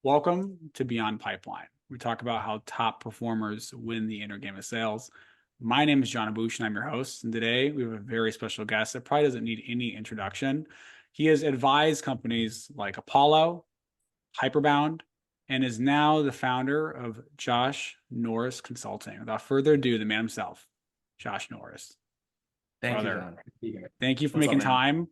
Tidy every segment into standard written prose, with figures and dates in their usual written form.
Welcome to Beyond Pipeline. We talk about how top performers win the inner game of sales. My name is John Abush, and I'm your host. And today we have a very special guest that probably doesn't need any introduction. He has advised companies like Apollo, Hyperbound, and is now the founder of Norris Consulting. Without further ado, the man himself, Josh Norris. Thank you, Brother, John. thank you for What's up, making man?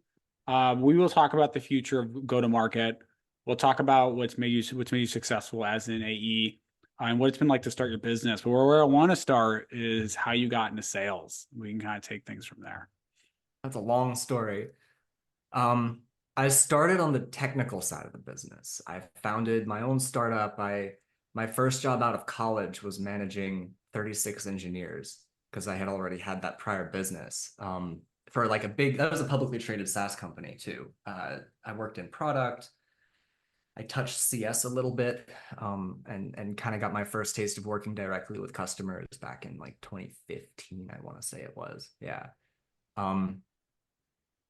time. We will talk about the future of go-to-market. We'll talk about what's made you successful as an AE, and what it's been like to start your business. But where I want to start is how you got into sales. We can kind of take things from there. That's a long story. Um, I started on the technical side of the business. I founded my own startup. My first job out of college was managing 36 engineers because I had already had that prior business. For like that was a publicly traded SaaS company too. I worked in product. I touched CS a little bit, and kind of got my first taste of working directly with customers back in like 2015, I want to say it was. Yeah. Um,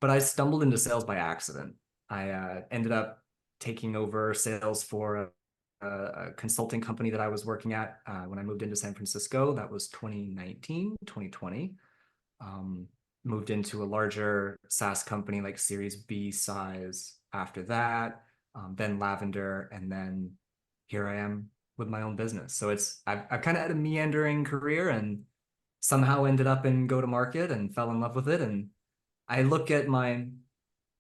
but I stumbled into sales by accident. I ended up taking over sales for a consulting company that I was working at when I moved into San Francisco. That was 2019, 2020. Moved into a larger SaaS company, like Series B size after that, then Lavender, and then here I am with my own business. So I've kind of had a meandering career and somehow ended up in go to market and fell in love with it. And I look at my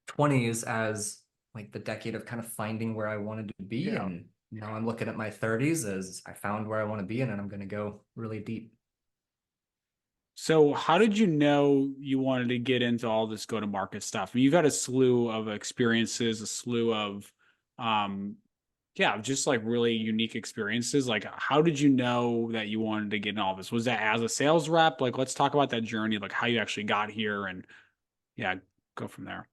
20s as like the decade of kind of finding where I wanted to be. Yeah. And now I'm looking at my 30s as I found where I want to be, and then I'm going to go really deep. So how did you know you wanted to get into all this go-to-market stuff? I mean, you've had a slew of experiences, a slew of, um, yeah, just like really unique experiences. Like, how did you know that you wanted to get in all this? Was that as a sales rep? Like, let's talk about that journey, like how you actually got here, and yeah, go from there.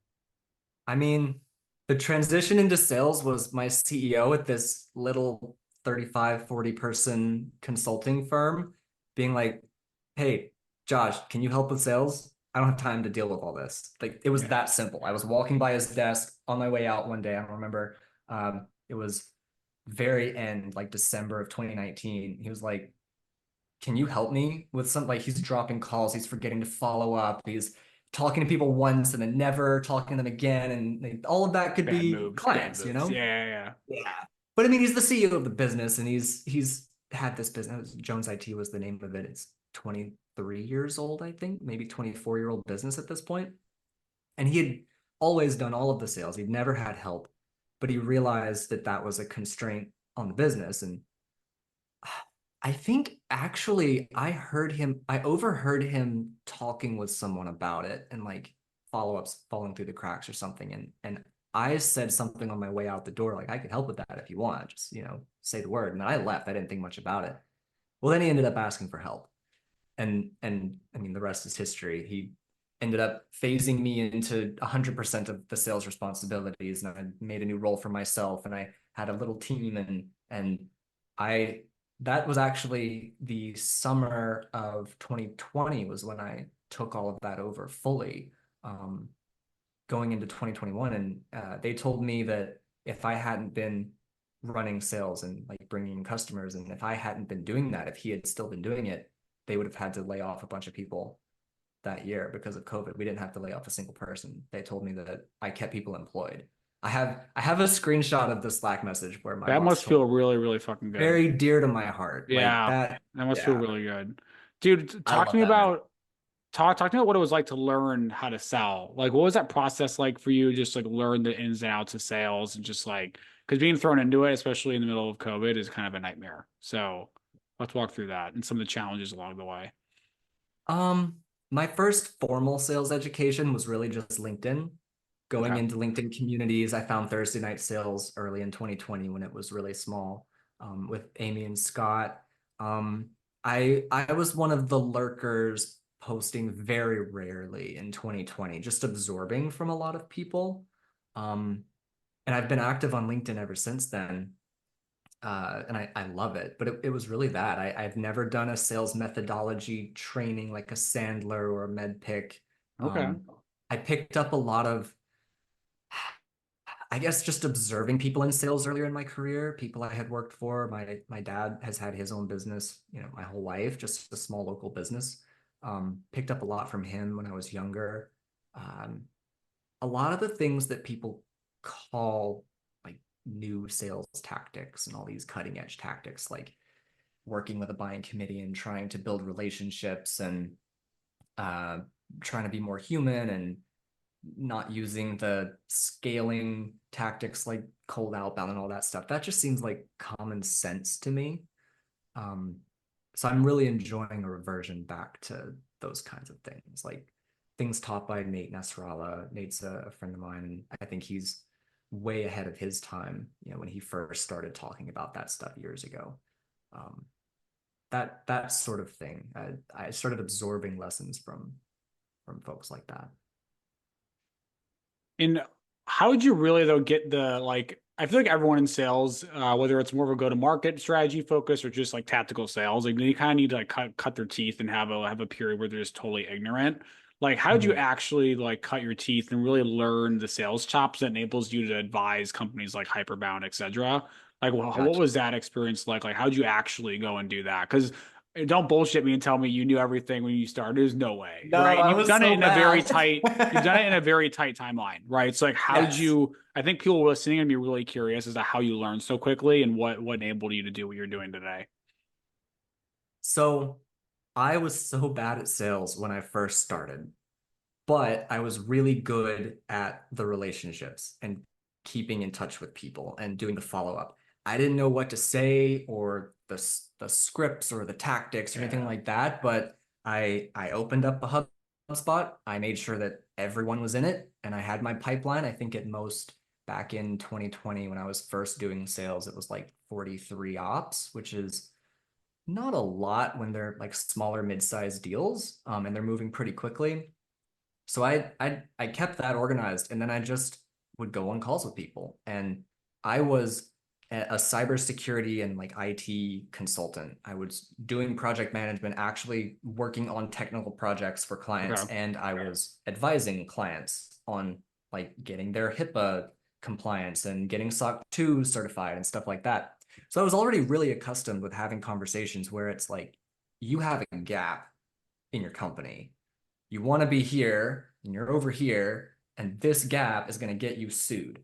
I mean, the transition into sales was my CEO at this little 35, 40 person consulting firm being like, hey, Josh, can you help with sales? I don't have time to deal with all this. Like it was Yeah. that simple. I was walking by his desk on my way out one day. I don't remember. It was very end, like December of 2019. He was like, can you help me with some, like he's dropping calls, he's forgetting to follow up, he's talking to people once and then never talking to them again, and like, all of that could Bad be moves, bad clients, you moves. know? Yeah. Yeah. But I mean, he's the CEO of the business, and he's had this business. Jones IT was the name of it. It's 23 years old, I think, maybe 24-year-old business at this point. And he had always done all of the sales. He'd never had help, but he realized that that was a constraint on the business. And I think actually I overheard him talking with someone about it, and like follow-ups falling through the cracks or something. And I said something on my way out the door, like, I could help with that if you want, just, say the word. And I left. I didn't think much about it. Well, then he ended up asking for help. And I mean, the rest is history. He ended up phasing me into 100% of the sales responsibilities, and I made a new role for myself, and I had a little team, and I that was actually the summer of 2020 was when I took all of that over fully, um, going into 2021. And they told me that if I hadn't been running sales and like bringing in customers, and if I hadn't been doing that, if he had still been doing it, they would have had to lay off a bunch of people that year because of COVID. We didn't have to lay off a single person. They told me that I kept people employed. I have a screenshot of the Slack message where my That boss must told feel me, really, really fucking good. very dear to my heart. Like Yeah, that. that must feel Yeah, really good. Dude, I talk to love me that, man. about talk to me about what it was like to learn how to sell. Like, what was that process like for you? Just like learn the ins and outs of sales, and just like because being thrown into it, especially in the middle of COVID, is kind of a nightmare. So let's walk through that and some of the challenges along the way. My first formal sales education was really just LinkedIn. Going Okay. into LinkedIn communities, I found Thursday Night Sales early in 2020 when it was really small, with Amy and Scott. Um, I was one of the lurkers posting very rarely in 2020, just absorbing from a lot of people. Um, and I've been active on LinkedIn ever since then. And I love it, but it was really that. I've never done a sales methodology training like a Sandler or a MedPick. Okay. I picked up a lot of I guess just observing people in sales earlier in my career, people I had worked for. My dad has had his own business, my whole life, just a small local business. Picked up a lot from him when I was younger. Um, a lot of the things that people call like new sales tactics and all these cutting edge tactics, like working with a buying committee and trying to build relationships and uh, trying to be more human and not using the scaling tactics like cold outbound and all that stuff. That just seems like common sense to me. Um, so I'm really enjoying a reversion back to those kinds of things, like things taught by Nate Nasrallah. Nate's a friend of mine, and I think he's way ahead of his time, when he first started talking about that stuff years ago. Um, that sort of thing. I started absorbing lessons from folks like that. And how would you really though get the like? I feel like everyone in sales, whether it's more of a go-to-market strategy focus or just like tactical sales, like they kind of need to like cut their teeth and have a period where they're just totally ignorant. Like, how did you Mhm. actually like cut your teeth and really learn the sales chops that enables you to advise companies like Hyperbound, etc.? Like, what Gotcha. was that experience like? Like, how did you actually go and do that? Because don't bullshit me and tell me you knew everything when you started. There's no way, No, right? And I you've was done it so in a very bad. tight, you've done it in a very tight timeline, right? So like, how did Yes. you? I think people listening and be really curious as to how you learned so quickly and what enabled you to do what you're doing today. So I was so bad at sales when I first started, but I was really good at the relationships and keeping in touch with people and doing the follow up. I didn't know what to say or the scripts or the tactics or anything Yeah. like that, but I opened up a HubSpot. I made sure that everyone was in it, and I had my pipeline. I think at most back in 2020 when I was first doing sales, it was like 43 ops, which is not a lot when they're like smaller mid-sized deals, and they're moving pretty quickly. So I kept that organized, and then I just would go on calls with people. And I was a cybersecurity and like IT consultant. I was doing project management, actually working on technical projects for clients, Okay. and I was advising clients on like getting their HIPAA compliance and getting SOC 2 certified and stuff like that. So I was already really accustomed with having conversations where it's like you have a gap in your company, you want to be here and you're over here, and this gap is going to get you sued.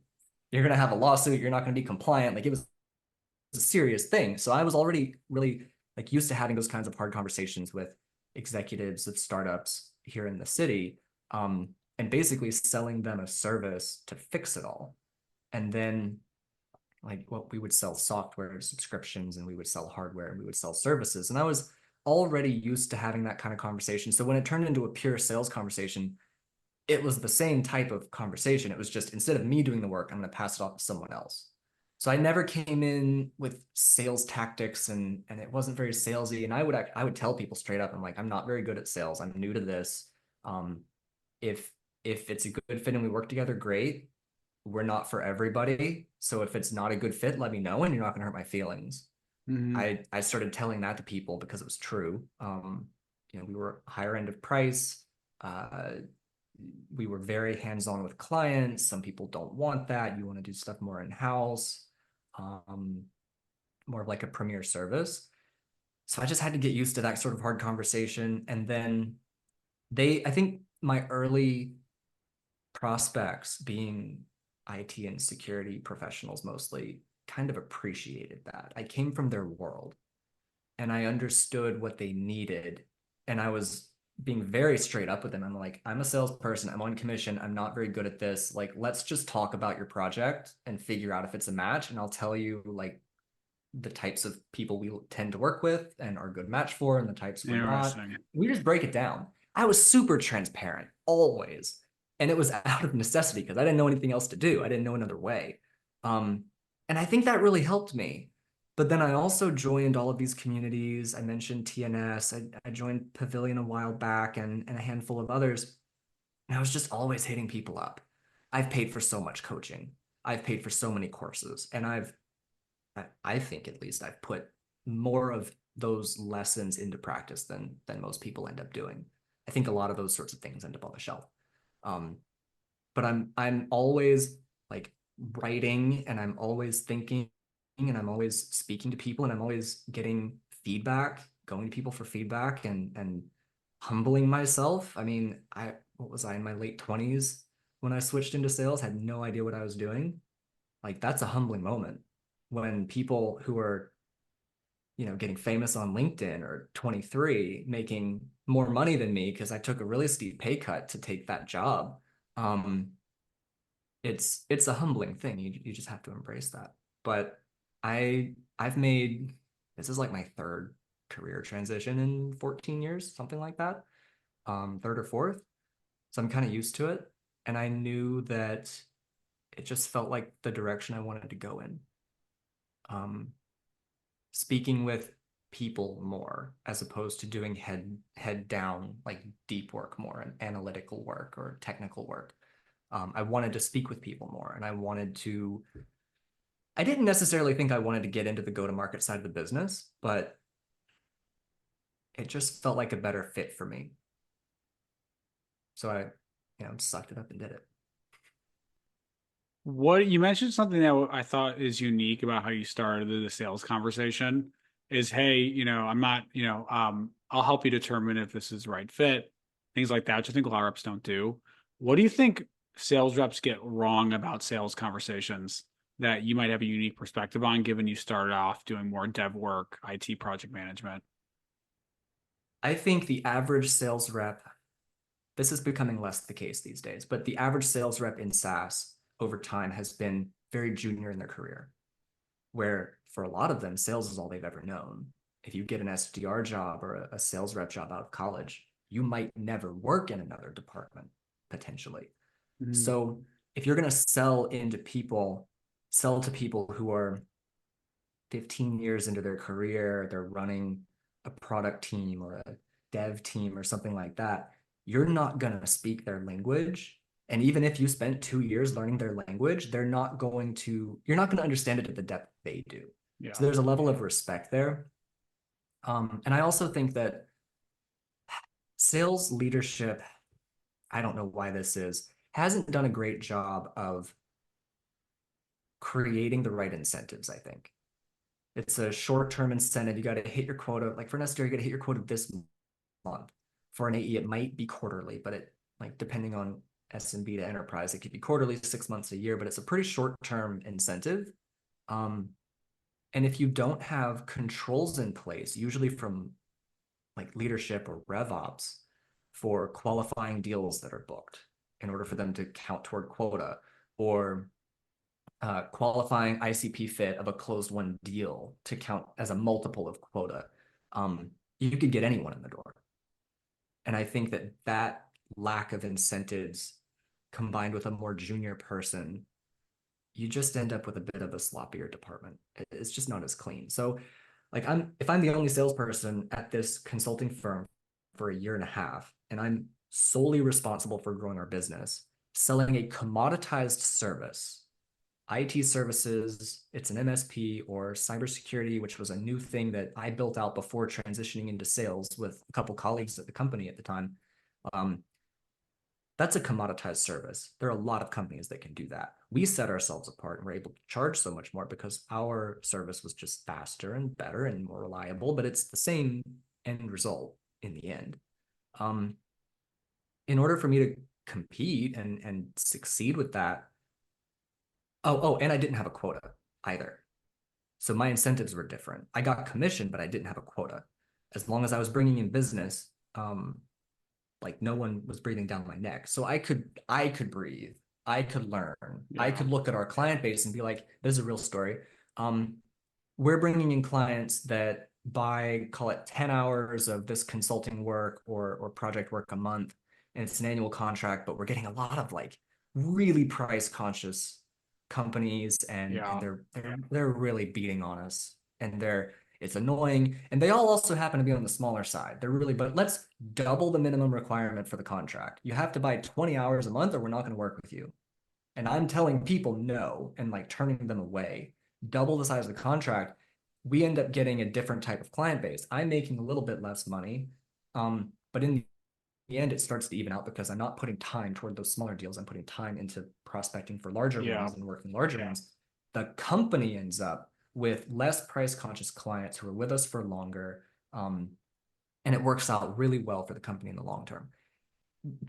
You're going to have a lawsuit. You're not going to be compliant. Like, it was a serious thing. So I was already really like used to having those kinds of hard conversations with executives of startups here in the city, and basically selling them a service to fix it all. And then like what we would sell software subscriptions, and we would sell hardware, and we would sell services. And I was already used to having that kind of conversation. So when it turned into a pure sales conversation, it was the same type of conversation. It was just, instead of me doing the work, I'm going to pass it off to someone else. So I never came in with sales tactics, and it wasn't very salesy. And I would tell people straight up, I'm like, I'm not very good at sales. I'm new to this. Um, if if it's a good fit and we work together, great. We're not for everybody. So if it's not a good fit, let me know, and you're not going to hurt my feelings. Hmm. I started telling that to people because it was true. We were higher end of price. Uh, we were very hands-on with clients. Some people don't want that. You want to do stuff more in-house, um, more of like a premier service. So I just had to get used to that sort of hard conversation. And then I think my early prospects, being IT and security professionals mostly, kind of appreciated that. I came from their world and I understood what they needed. And I was being very straight up with them. I'm like, I'm a salesperson. I'm on commission. I'm not very good at this. Like, let's just talk about your project and figure out if it's a match. And I'll tell you like the types of people we tend to work with and are a good match for, and the types we're not. Interesting. We just break it down. I was super transparent always. And it was out of necessity because I didn't know anything else to do. I didn't know another way. Um, and I think that really helped me. But then I also joined all of these communities. I mentioned TNS. I joined Pavilion a while back, and a handful of others. And I was just always hitting people up. I've paid for so much coaching. I've paid for so many courses. And I think at least I've put more of those lessons into practice than most people end up doing. I think a lot of those sorts of things end up on the shelf. Um, but I'm always like writing and I'm always thinking and I'm always speaking to people and I'm always getting feedback, going to people for feedback and humbling myself. I mean, what was I in my late 20s when I switched into sales, had no idea what I was doing. Like that's a humbling moment when people who are, getting famous on LinkedIn or 23 making more money than me because I took a really steep pay cut to take that job. Um, it's a humbling thing. You just have to embrace that. But I've made this is like my third career transition in 14 years, something like that. Third or fourth. So I'm kind of used to it. And I knew that it just felt like the direction I wanted to go in. Um, Speaking with people more as opposed to doing head down like deep work more and analytical work or technical work. I wanted to speak with people more and I didn't necessarily think I wanted to get into the go-to-market side of the business, but it just felt like a better fit for me. So sucked it up and did it. What you mentioned something that I thought is unique about how you started the sales conversation is, hey, I'm not, I'll help you determine if this is the right fit, things like that, which I think a lot of reps don't do. What do you think sales reps get wrong about sales conversations that you might have a unique perspective on, given you started off doing more dev work, IT project management? I think the average sales rep, this is becoming less the case these days, but the average sales rep in SaaS over time has been very junior in their career, where for a lot of them, sales is all they've ever known. If you get an SDR job or a sales rep job out of college, you might never work in another department potentially. Mhm. So if you're going to sell to people who are 15 years into their career, they're running a product team or a dev team or something like that, you're not going to speak their language. And even if you spent 2 years learning their language, you're not going to understand it at the depth they do. Yeah. So there's a level of respect there. And I also think that sales leadership, I don't know why this is, hasn't done a great job of creating the right incentives, I think. It's a short-term incentive. You got to hit your quota. Like for an SDR, you got to hit your quota this month. For an AE, it might be quarterly, but it like depending on SMB to enterprise, it could be quarterly, 6 months, a year, but it's a pretty short-term incentive. Um, and if you don't have controls in place, usually from like leadership or rev ops for qualifying deals that are booked in order for them to count toward quota, or qualifying ICP fit of a closed won deal to count as a multiple of quota, you could get anyone in the door. And I think that lack of incentives combined with a more junior person, you just end up with a bit of a sloppier department. It's just not as clean. So like if I'm the only salesperson at this consulting firm for a year and a half, and I'm solely responsible for growing our business, selling a commoditized service, IT services, it's an MSP, or cybersecurity, which was a new thing that I built out before transitioning into sales with a couple colleagues at the company at the time. Um, that's a commoditized service. There are a lot of companies that can do that. We set ourselves apart and we're able to charge so much more because our service was just faster and better and more reliable, but it's the same end result in the end. Um, in order for me to compete and succeed with that, and I didn't have a quota either. So my incentives were different. I got commission, but I didn't have a quota. As long as I was bringing in business, like no one was breathing down my neck. So I could breathe. I could learn. I Yeah. could look at our client base and be like, this is a real story. Um, we're bringing in clients that buy, call it 10 hours of this consulting work or project work a month, and it's an annual contract, but we're getting a lot of like really price conscious companies and Yeah. they're really beating on us. And it's annoying. And they all also happen to be on the smaller side. They're really, but let's double the minimum requirement for the contract. You have to buy 20 hours a month or we're not going to work with you. And I'm telling people no and like turning them away. Double the size of the contract, we end up getting a different type of client base. I'm making a little bit less money, but in end, it starts to even out because I'm not putting time toward those smaller deals. I'm putting time into prospecting for larger Yeah. ones and working larger ones. The company ends up with less price conscious clients who are with us for longer. And it works out really well for the company in the long term.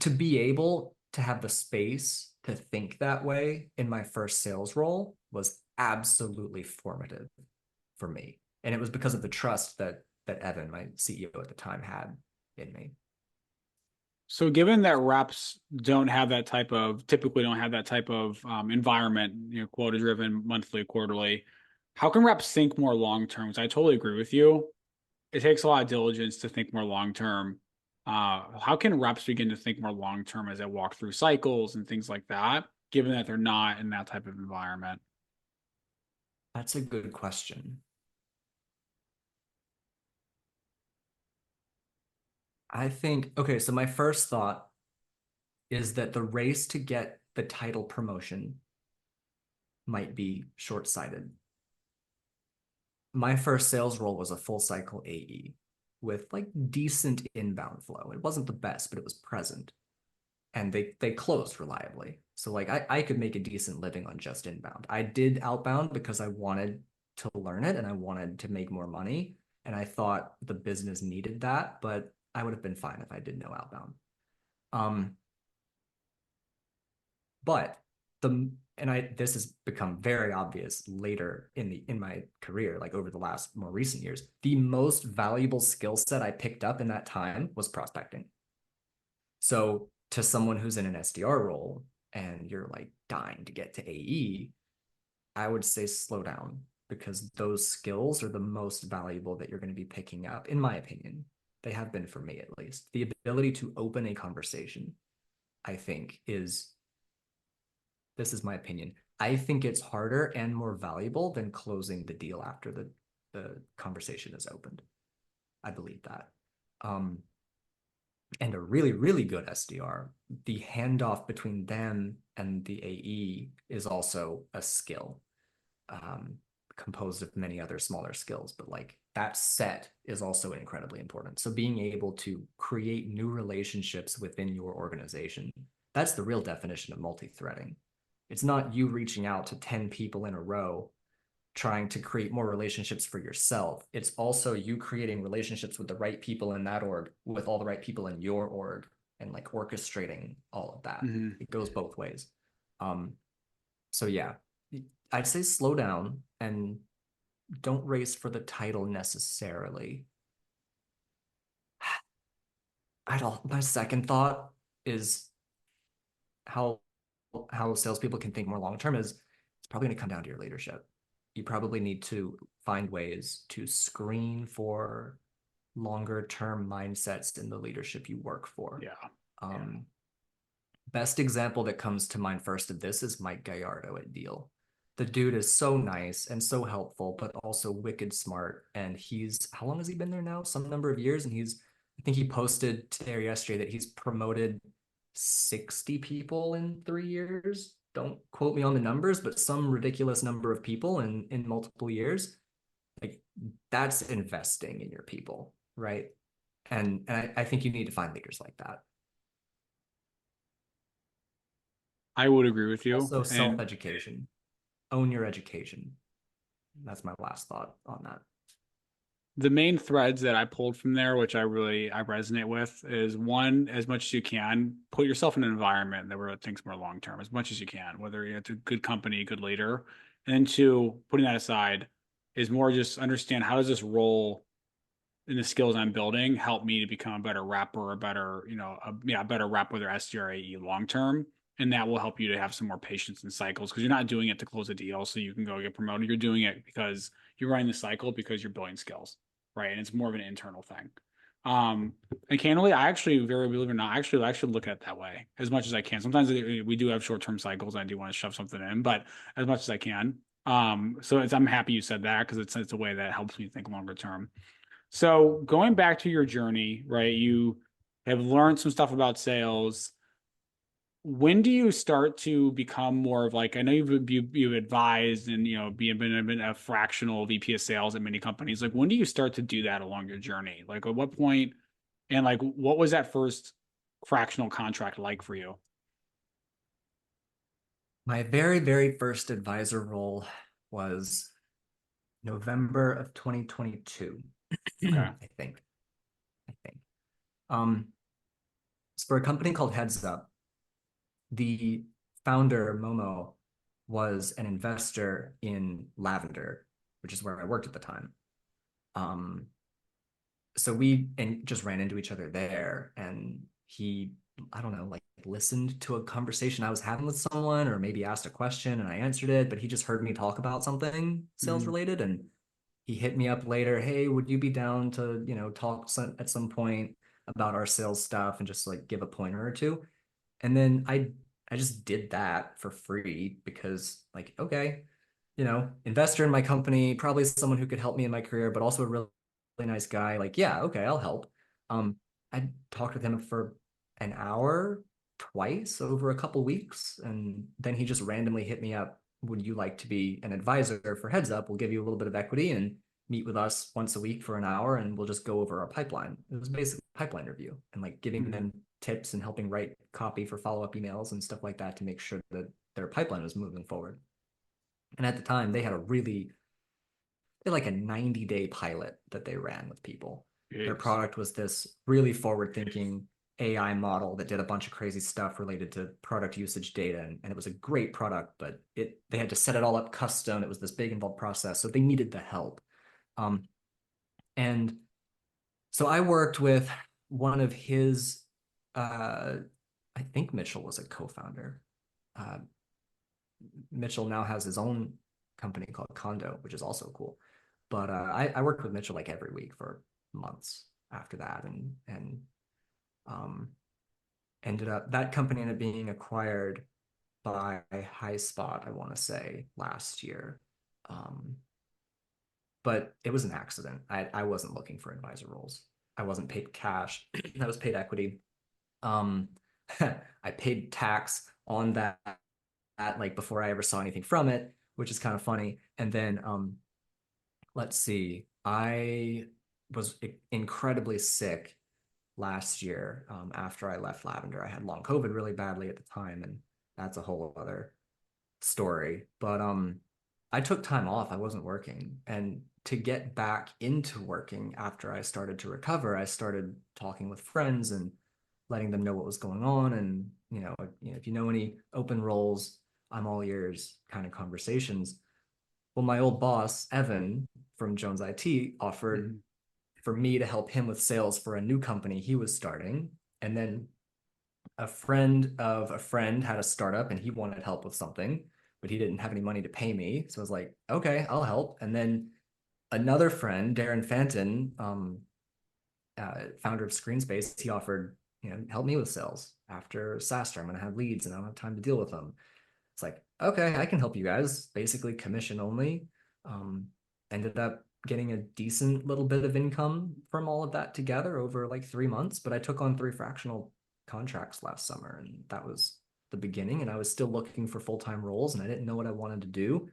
To be able to have the space to think that way in my first sales role was absolutely formative for me. And it was because of the trust that Evan, my CEO at the time, had in me. So given that reps typically don't have that type of environment, quota driven monthly, quarterly, how can reps think more long term? Because I totally agree with you. It takes a lot of diligence to think more long term. How can reps begin to think more long term as they walk through cycles and things like that, given that they're not in that type of environment? That's a good question. I think, okay, so my first thought is that the race to get the title promotion might be short sighted. My first sales role was a full cycle AE with like decent inbound flow. It wasn't the best, but it was present. And they closed reliably. So like I could make a decent living on just inbound. I did outbound because I wanted to learn it and I wanted to make more money. And I thought the business needed that, but I would have been fine if I did no outbound. Um, but the and I this has become very obvious later in my career, like over the last more recent years. The most valuable skill set I picked up in that time was prospecting. So to someone who's in an SDR role and you're like dying to get to AE, I would say slow down because those skills are the most valuable that you're going to be picking up, in my opinion. They have been for me at least. The ability to open a conversation, I think, is this is my opinion. I think it's harder and more valuable than closing the deal after the conversation is opened. I believe that. Um, and a really, really good SDR, the handoff between them and the AE is also a skill, composed of many other smaller skills. But like that set is also incredibly important. So being able to create new relationships within your organization, that's the real definition of multi-threading. It's not you reaching out to 10 people in a row trying to create more relationships for yourself. It's also you creating relationships with the right people in that org, with all the right people in your org, and like orchestrating all of that. Mm-hmm. It goes both ways. Um, so yeah, I'd say slow down and don't race for the title necessarily. I don't. My second thought is how how salespeople can think more long term is it's probably going to come down to your leadership. You probably need to find ways to screen for longer term mindsets in the leadership you work for. Yeah. Um, Best example that comes to mind first of this is Mike Gallardo at Deal. The dude is so nice and so helpful, but also wicked smart. And he's, how long has he been there now? Some number of years. And I think he posted today or yesterday that he's promoted 60 people in 3 years. Don't quote me on the numbers, but some ridiculous number of people in multiple years. Like that's investing in your people, right? And I think you need to find leaders like that. I would agree with you. Also, And self-education. Own your education. That's my last thought on that. the main threads that I pulled from there, which I resonate with, is one, as much as you can, put yourself in an environment that where thinks more long term, as much as you can, whether it's a good company, good leader. And then two, putting that aside, is more just understand how does this role in the skills I'm building help me to become a better rapper, a better, a better rep, whether SDRAE long term. And that will help you to have some more patience and cycles because you're not doing it to close a deal so you can go get promoted. You're doing it because you're running the cycle because you're building skills, right? And it's more of an internal thing. And candidly, I actually, very believe it or not, actually look at it that way as much as I can. Sometimes we do have short-term cycles. I do want to shove something in, but as much as I can. So I'm happy you said that because it's a way that helps me think longer term. So going back to your journey, right? You have learned some stuff about sales. When do you start to become more of like, I know you've advised and been a fractional VP of sales at many companies. Like when do you start to do that along your journey? Like at what point and like what was that first fractional contract like for you? My very, very first advisor role was November of 2022. Okay. I think. I think. Um, it's for a company called Heads Up. The founder, Momo, was an investor in Lavender, which is where I worked at the time. Um, so we and just ran into each other there, and he, I don't know, like listened to a conversation I was having with someone, or maybe asked a question and I answered it, but he just heard me talk about something sales Mm-hmm. related, and he hit me up later. Hey, would you be down to, talk at some point about our sales stuff and just like give a pointer or two? And then I just did that for free because like, okay, investor in my company, probably someone who could help me in my career, but also a really, really nice guy. Like, yeah, okay, I'll help. I talked with him for an hour twice over a couple weeks, and then he just randomly hit me up. Would you like to be an advisor for Heads Up? We'll give you a little bit of equity and meet with us once a week for an hour, and we'll just go over our pipeline. It was basically a pipeline review and like giving Mm-hmm. them tips and helping write copy for follow-up emails and stuff like that to make sure that their pipeline was moving forward. And at the time, they had like a 90-day pilot that they ran with people. Their Jeez. product was this really forward-thinking AI model that did a bunch of crazy stuff related to product usage data. And it was a great product, but they had to set it all up custom. It was this big involved process. So they needed the help. Um, and so I worked with one of his, I think Mitchell was a co-founder. Uh, Mitchell now has his own company called Condo, which is also cool. But I worked with Mitchell like every week for months after that, and um, ended up that company ended up being acquired by Highspot, I want to say last year. Um, but it was an accident. I wasn't looking for advisor roles. I wasn't paid cash. I was paid equity. Um, I paid tax on that like before I ever saw anything from it, which is kind of funny. And then let's see, I was incredibly sick last year after I left Lavender. I had long COVID really badly at the time, and that's a whole other story. But I took time off. I wasn't working, and to get back into working after I started to recover, I started talking with friends and letting them know what was going on. And if you know any open roles, I'm all ears kind of conversations. Well, my old boss, Evan from Jones IT, offered Mm-hmm. for me to help him with sales for a new company he was starting. And then a friend of a friend had a startup and he wanted help with something, but he didn't have any money to pay me. So I was like, okay, I'll help. And then another friend, Darren Fanton, founder of Screenspace, he offered, help me with sales. After SaaStr, I'm going to have leads and I don't have time to deal with them. It's like, okay, I can help you guys, basically commission only. Um, Ended up getting a decent little bit of income from all of that together over like 3 months, but I took on 3 fractional contracts last summer, and that was the beginning. And I was still looking for full-time roles, and I didn't know what I wanted to do.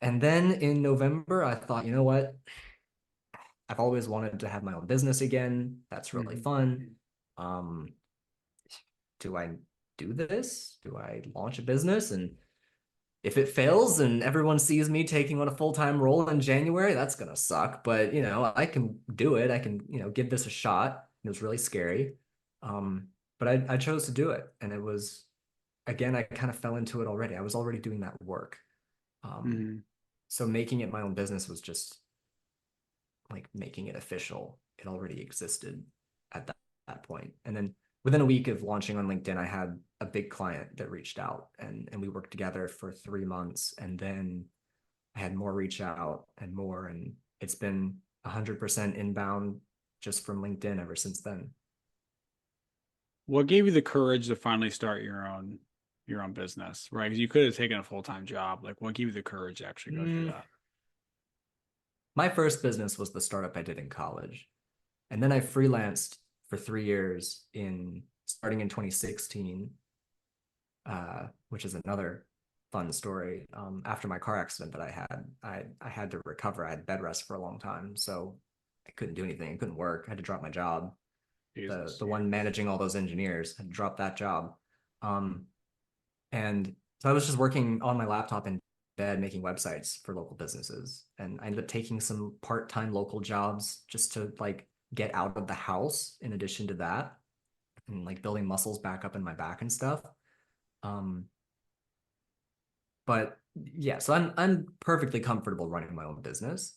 And then in November, I thought, you know what? I've always wanted to have my own business again. That's really Mm-hmm. fun. Um, do I do this? Do I launch a business? And if it fails and everyone sees me taking on a full-time role in January, that's gonna suck. But I can do it. I can, give this a shot. It was really scary. But I chose to do it. And it was again, I kind of fell into it already. I was already doing that work. Um, Mm-hmm. so making it my own business was just like making it official. It already existed at that point. And then within a week of launching on LinkedIn, I had a big client that reached out, and we worked together for 3 months. And then I had more reach out and more. And it's been 100% inbound just from LinkedIn ever since then. What gave you the courage to finally start your own business, right? Because you could have taken a full-time job. Like, what gave you the courage to actually go do Mm, that? my first business was the startup I did in college. And then I freelanced for 3 years in starting in 2016, which is another fun story. After my car accident that I had, I had to recover. I had bed rest for a long time, so I couldn't do anything. I couldn't work. I had to drop my job. Jesus. the one managing all those engineers, had dropped that job. Um, and so I was just working on my laptop in bed making websites for local businesses. And I ended up taking some part-time local jobs just to like get out of the house in addition to that and like building muscles back up in my back and stuff. Um, but yeah, so I'm perfectly comfortable running my own business.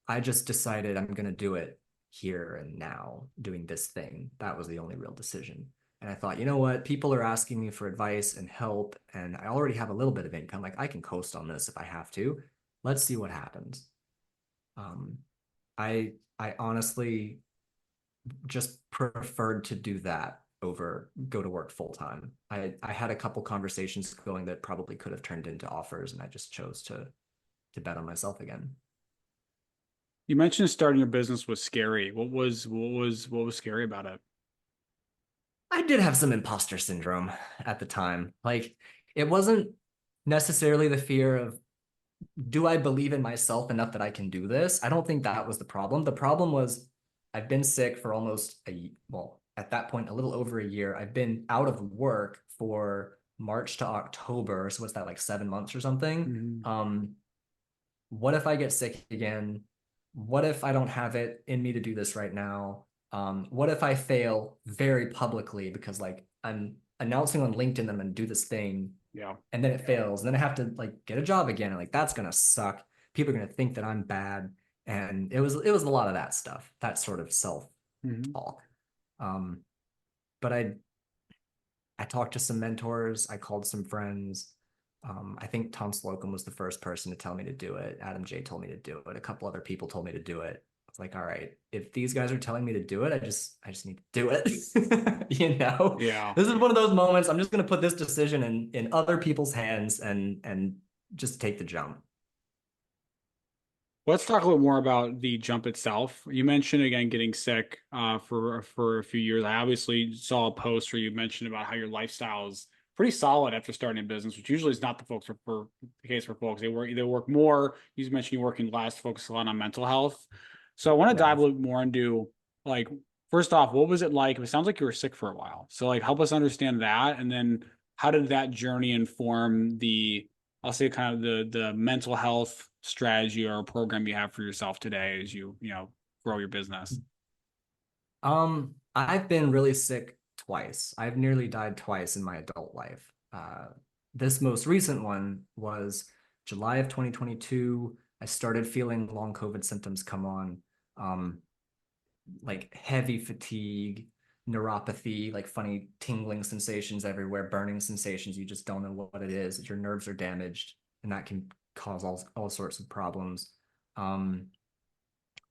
I just decided I'm gonna do it here and now, doing this thing. That was the only real decision. And I thought, you know what? People are asking me for advice and help, and I already have a little bit of income. Like I can coast on this if I have to. Let's see what happens. Um, I honestly just preferred to do that over go to work full time. I had a couple conversations going that probably could have turned into offers, and I just chose to bet on myself again. You mentioned starting your business was scary. What was scary about it? I did have some imposter syndrome at the time. Like it wasn't necessarily the fear of do I believe in myself enough that I can do this? I don't think that was the problem. The problem was I've been sick for almost well, at that point, a little over a year. I've been out of work for March to October. So what's that, like 7 months or something? Mhm. What if I get sick again? What if I don't have it in me to do this right now? What if I fail very publicly because like I'm announcing on LinkedIn I'm gonna do this thing Yeah. and then it fails, and then I have to like get a job again, and like that's gonna suck. People are gonna think that I'm bad, and it was a lot of that stuff, that sort of self Mhm. talk. Um, but I talked to some mentors, I called some friends. I think Tom Slocum was the first person to tell me to do it. Adam J told me to do it. A couple other people told me to do it. It's like, all right, if these guys are telling me to do it, I just need to do it. Yeah. This is one of those moments. I'm just gonna put this decision in other people's hands and just take the jump. Let's talk a little more about the jump itself. You mentioned again getting sick for a few years. I obviously saw a post where you mentioned about how your lifestyle is pretty solid after starting a business, which usually is not for the case for folks. They work more. You mentioned you're working less, focus a lot on mental health. So I want to Yeah. dive a little more into like first off, what was it like? It sounds like you were sick for a while. So like help us understand that, and then how did that journey inform the I'll say kind of the mental health strategy or program you have for yourself today as you grow your business. I've been really sick twice. I've nearly died twice in my adult life. This most recent one was July of 2022. I started feeling long COVID symptoms come on, um, like heavy fatigue, neuropathy, like funny tingling sensations everywhere, burning sensations. You just don't know what it is. Your nerves are damaged, and that can cause all sorts of problems. Um,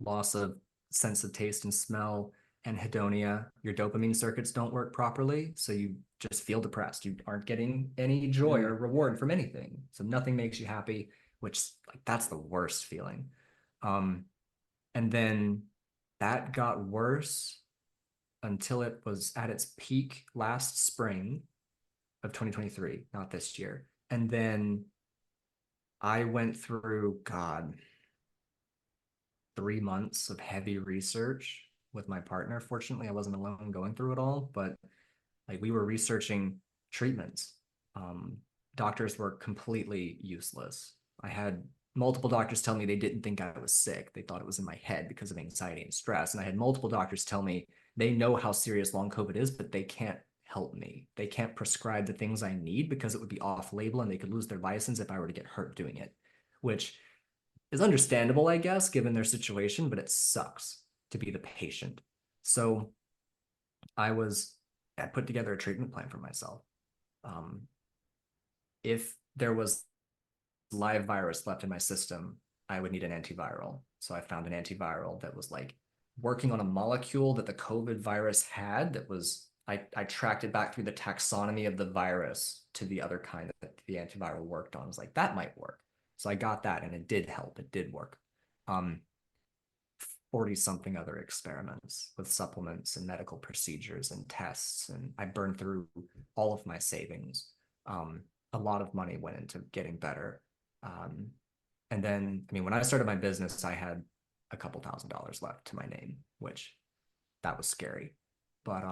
Loss of sense of taste and smell, anhedonia. Your dopamine circuits don't work properly, so you just feel depressed. You aren't getting any joy Mm. or reward from anything. So nothing makes you happy, which like that's the worst feeling. Um, and then that got worse until it was at its peak last spring of 2023, not this year. And then I went through, God, 3 months of heavy research with my partner. Fortunately, I wasn't alone going through it all, but like we were researching treatments. Um, Doctors were completely useless. I had multiple doctors tell me they didn't think I was sick. They thought it was in my head because of anxiety and stress. And I had multiple doctors tell me they know how serious long COVID is, but they can't help me. They can't prescribe the things I need because it would be off label and they could lose their license if I were to get hurt doing it, which is understandable, I guess, given their situation, but it sucks to be the patient. So I was, I put together a treatment plan for myself. Um, if there was live virus left in my system, I would need an antiviral. So I found an antiviral that was like working on a molecule that the COVID virus had that was, I tracked it back through the taxonomy of the virus to the other kind that the antiviral worked on. I was like, that might work. So I got that and it did help. It did work. Um, 40 something other experiments with supplements and medical procedures and tests. And I burned through all of my savings. Um, a lot of money went into getting better. Um, and then, I mean, when I started my business, I had a couple $1,000s left to my name, which that was scary. but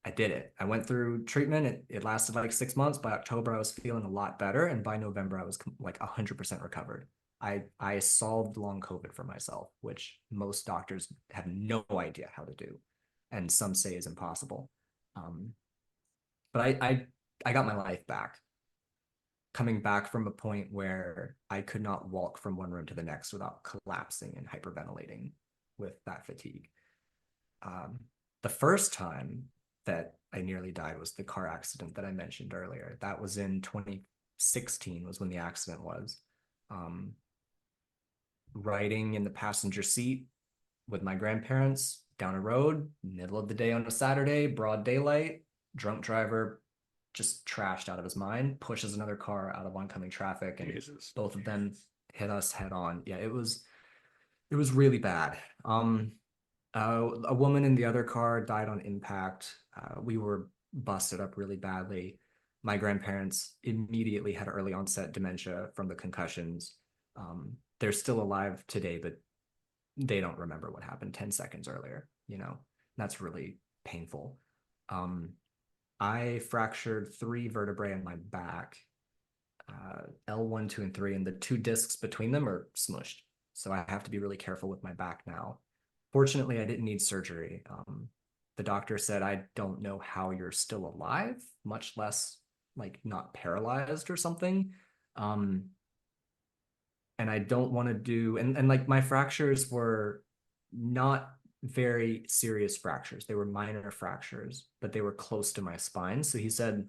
I did it. I went through treatment. It lasted like 6 months. By October, I was feeling a lot better, and by November, I was like 100% recovered. I solved long COVID for myself, which most doctors have no idea how to do, and some say is impossible. Um, but I got my life back, coming back from a point where I could not walk from one room to the next without collapsing and hyperventilating with that fatigue. Um, the first time that I nearly died was the car accident that I mentioned earlier. That was in 2016 was when the accident was. Um, Riding in the passenger seat with my grandparents down a road, middle of the day on a Saturday, broad daylight, drunk driver just trashed out of his mind, pushes another car out of oncoming traffic, and Jesus. both of them hit us head on. Yeah, it was really bad. A woman in the other car died on impact. We were busted up really badly. My grandparents immediately had early onset dementia from the concussions. They're still alive today, but they don't remember what happened 10 seconds earlier, you know? That's really painful. Um, I fractured 3 vertebrae in my back, L1, 2, and 3, and the 2 discs between them are smushed. So I have to be really careful with my back now. Fortunately, I didn't need surgery. The doctor said, I don't know how you're still alive, much less like not paralyzed or something. Um, and I don't want to do, and like my fractures were not very serious fractures. They were minor fractures, but they were close to my spine. So he said,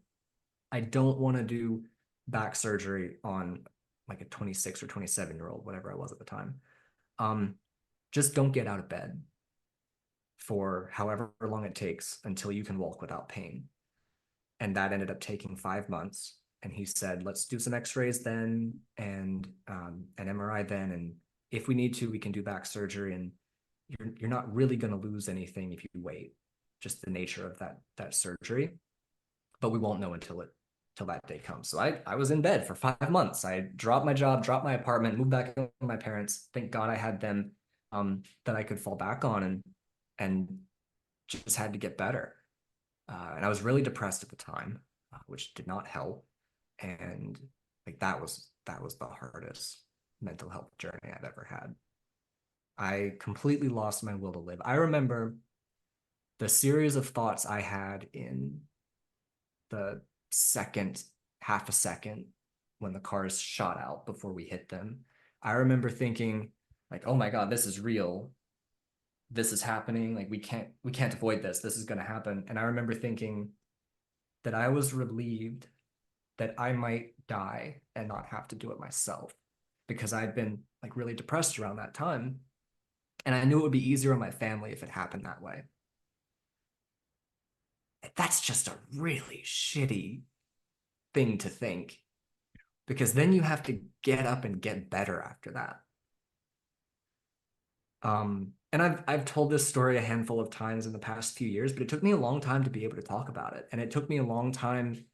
I don't want to do back surgery on like a 26 or 27-year-old, whatever I was at the time. Um, just don't get out of bed for however long it takes until you can walk without pain. And that ended up taking 5 months. And he said, let's do some x-rays then and an MRI then. And if we need to, we can do back surgery. And you're not really going to lose anything if you wait, just the nature of that surgery. But we won't know until that day comes. So I was in bed for 5 months. I dropped my job, dropped my apartment, moved back in with my parents. Thank God I had them that I could fall back on and just had to get better. And I was really depressed at the time, which did not help. And like that was the hardest mental health journey I've ever had. I completely lost my will to live. I remember the series of thoughts I had in the second half a second when the cars shot out before we hit them. I remember thinking like, oh my God, this is real. This is happening. Like we can't avoid this. This is going to happen. And I remember thinking that I was relieved that I might die and not have to do it myself because I'd been like really depressed around that time. And I knew it would be easier on my family if it happened that way. That's just a really shitty thing to think because then you have to get up and get better after that. And I've told this story a handful of times in the past few years, but it took me a long time to be able to talk about it. And it took me a long time.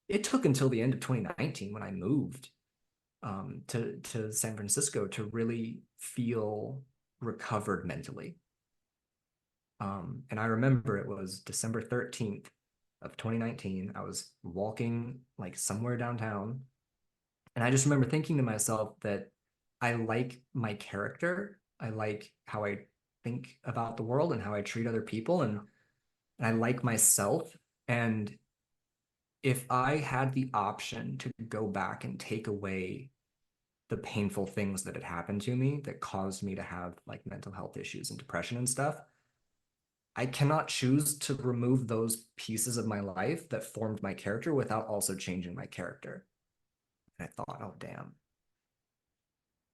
It took until the end of 2019 when I moved to San Francisco to really feel recovered mentally. And I remember it was December 13th of 2019. I was walking like somewhere downtown, and I just remember thinking to myself that I like my character. I like how I think about the world and how I treat other people, and I like myself. And if I had the option to go back and take away the painful things that had happened to me that caused me to have like mental health issues and depression and stuff, I cannot choose to remove those pieces of my life that formed my character without also changing my character. And I thought, oh, damn.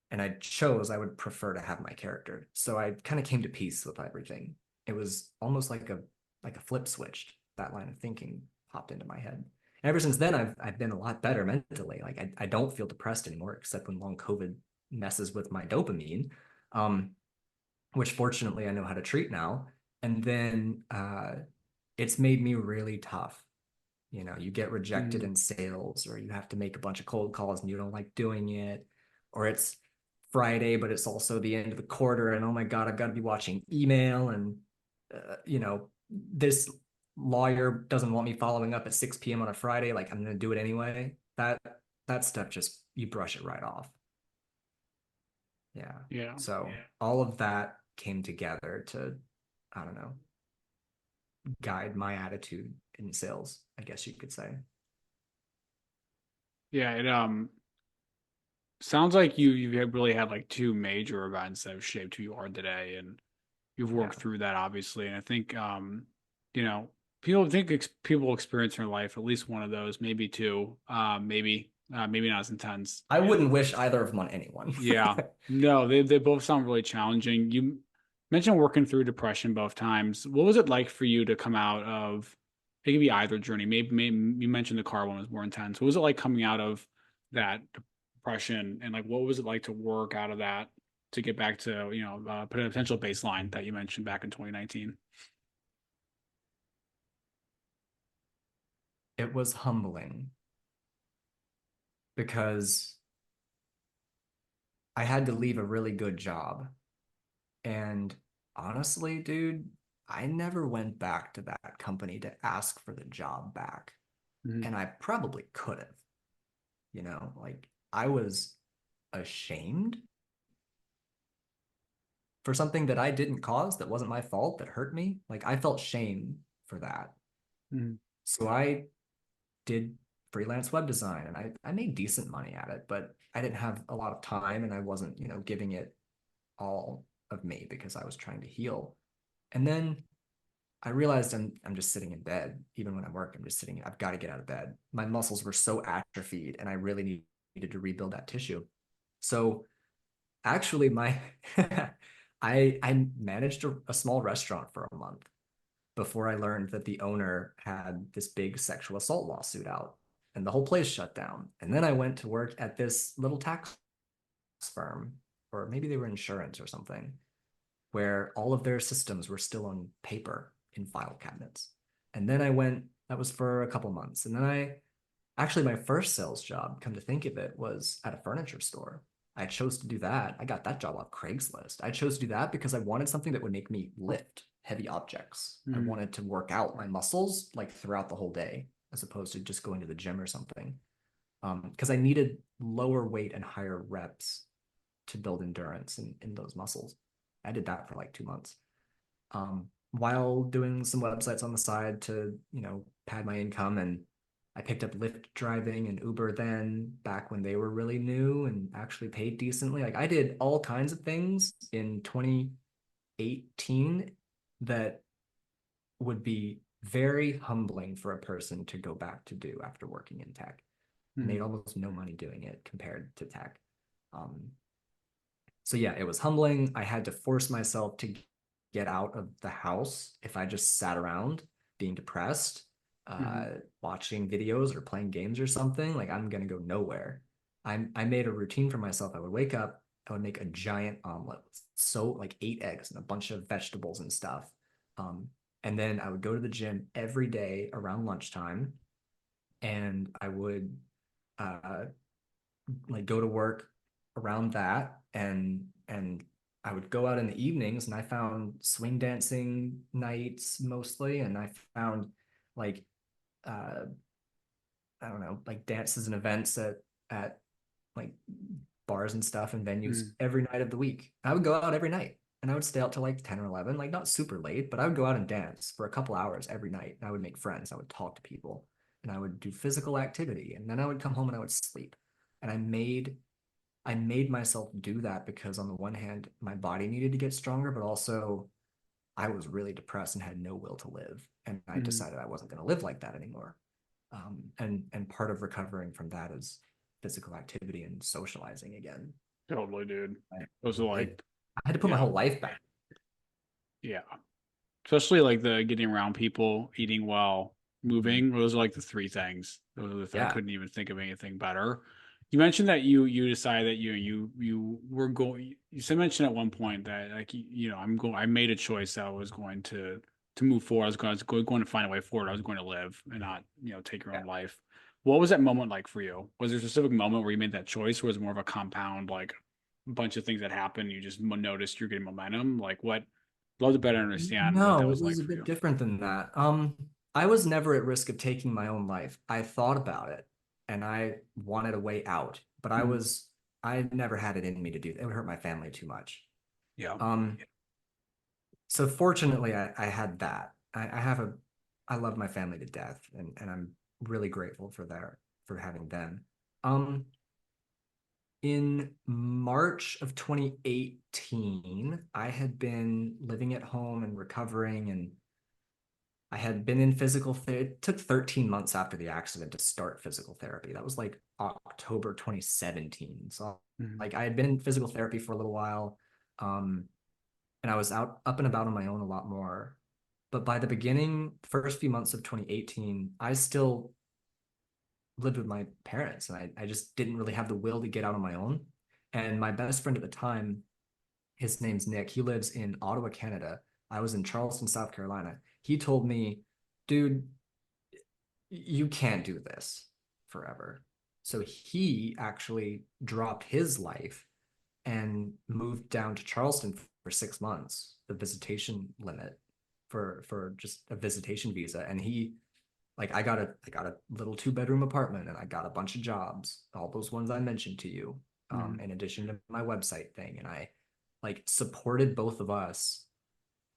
And I chose I would prefer to have my character. So I kind of came to peace with everything. It was almost like a flip switch. That line of thinking popped into my head. And ever since then, I've been a lot better mentally. Like I don't feel depressed anymore, except when long COVID messes with my dopamine, um, which fortunately I know how to treat now. And then it's made me really tough. You know, you get rejected Mm. in sales, or you have to make a bunch of cold calls and you don't like doing it, or it's Friday, but it's also the end of the quarter, and oh my God, I've got to be watching email and, you know, this lawyer doesn't want me following up at 6 p.m. on a Friday. Like, I'm gonna do it anyway. That stuff just you brush it right off. Yeah. Yeah. So all of that came together to, I don't know, guide my attitude in sales, I guess you could say. Yeah, it sounds like you've really had like two major events that have shaped who you are today, and you've Yeah. worked through that obviously. And I think you know, people think people experience in their life at least one of those, maybe two, maybe not as intense. I wouldn't wish either of them on anyone. Yeah. No, they both sound really challenging. You mentioned working through depression both times. What was it like for you to come out of, it could be either journey. Maybe you mentioned the car one was more intense. What was it like coming out of that depression, and like what was it like to work out of that to get back to, put a potential baseline that you mentioned back in 2019? It was humbling because I had to leave a really good job. And honestly, dude, I never went back to that company to ask for the job back. Mhm. And I probably could have, like I was ashamed for something that I didn't cause, that wasn't my fault, that hurt me. Like I felt shame for that. Mhm. So I did freelance web design and I made decent money at it, but I didn't have a lot of time and I wasn't, giving it all of me because I was trying to heal. And then I realized I'm just sitting in bed. Even when I work, I'm just sitting. I've got to get out of bed. My muscles were so atrophied, and I really needed to rebuild that tissue. So actually, my I managed a small restaurant for a month before I learned that the owner had this big sexual assault lawsuit out, and the whole place shut down. And then I went to work at this little tax firm, or maybe they were insurance or something, where all of their systems were still on paper in file cabinets. And then I went, that was for a couple months. And then actually, my first sales job, come to think of it, was at a furniture store. I chose to do that. I got that job off Craigslist. I chose to do that because I wanted something that would make me lift heavy objects. I Mhm. wanted to work out my muscles like throughout the whole day, as opposed to just going to the gym or something. Because I needed lower weight and higher reps to build endurance in those muscles. I did that for like 2 months, while doing some websites on the side to, pad my income. And I picked up Lyft driving and Uber then back when they were really new and actually paid decently. Like I did all kinds of things in 2018 that would be very humbling for a person to go back to do after working in tech. I made Mhm. almost no money doing it compared to tech. Um, so yeah, it was humbling. I had to force myself to get out of the house. If I just sat around being depressed, Mhm. watching videos or playing games or something, like I'm gonna go nowhere. I made a routine for myself. I would wake up, I would make a giant omelet, so like 8 eggs and a bunch of vegetables and stuff. Um, and then I would go to the gym every day around lunchtime, and I would uh, like go to work around that. And I would go out in the evenings and I found swing dancing nights mostly, and I found like uh I don't know, like dances and events at like bars and stuff and venues Mhm. every night of the week. I would go out every night and I would stay out till like 10 or 11, like not super late, but I would go out and dance for a couple hours every night. And I would make friends, I would talk to people, and I would do physical activity, and then I would come home and I would sleep. And I made myself do that because on the one hand, my body needed to get stronger, but also I was really depressed and had no will to live. And I Mhm. decided I wasn't going to live like that anymore. And part of recovering from that is physical activity and socializing again. Totally, dude. I, Those are it, like, I had to put my yeah, whole life back. yeah. Especially like the getting around people, eating well, Mhm. moving. Those are like the three things. I Yeah. couldn't even think of anything better. You mentioned that you decided that you were going. You said mentioned at one point that like I'm going. I made a choice that I was going to move forward. I was going to find a way forward. I was going to live and not take your Yeah. own life. What was that moment like for you? Was there a specific moment where you made that choice, or was it more of a compound like a bunch of things that happened? You just noticed you're getting momentum. Like what? Love to better understand what that No, it was was like a for bit you. different than that. I was never at risk of taking my own life. I thought about it and I wanted a way out, but Mhm. I never had it in me to do that. It would hurt my family too much. Yeah. Um, so fortunately I had that. I love my family to death and I'm really grateful for having them. Um, in March of 2018, I had been living at home and recovering, and I had been in physical therapy. It took 13 months after the accident to start physical therapy. That was like October 2017. So Mhm. like I had been in physical therapy for a little while. Um, and I was out up and about on my own a lot more. But by the beginning, first few months of 2018, I still lived with my parents and I just didn't really have the will to get out on my own. And my best friend at the time, his name's Nick. He lives in Ottawa, Canada. I was in Charleston, South Carolina. He told me, dude, you can't do this forever. So he actually dropped his life and moved down to Charleston for 6 months, the visitation limit for just a visitation visa. And he like I got a little 2 bedroom apartment and I got a bunch of jobs, all those ones I mentioned to you, Mhm. in addition to my website thing. And I like supported both of us